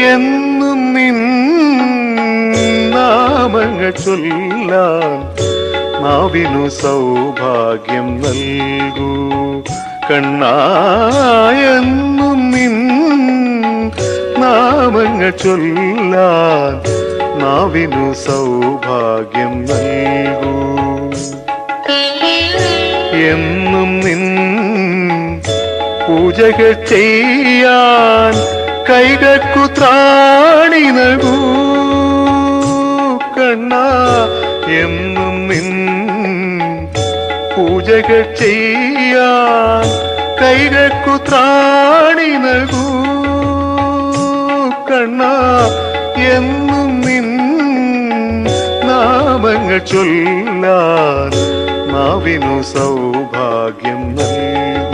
എന്നും നിൻ നാമങ്ങൾ ചൊല്ലാൻ നാവിനു സൗഭാഗ്യം നൽകൂ കണ്ണാ. എന്നും നിൻ നാമങ്ങൾ ചൊല്ലാൻ നാവിനു സൗഭാഗ്യം നൽകൂ. എന്നും നിൻ പൂജകൾ ചെയ്യാൻ കൈകൾക്കു ത്രാണി നൽകൂ കണ്ണാ. എന്നും നിൻ പൂജകൾ ചെയ്യാൻ കൈകൾക്കു ത്രാണി നൽകൂ കണ്ണാ. എന്നും നിൻ നാമങ്ങൾ ചൊല്ലാൻ നാവിനു സൗഭാഗ്യം നൽകൂ.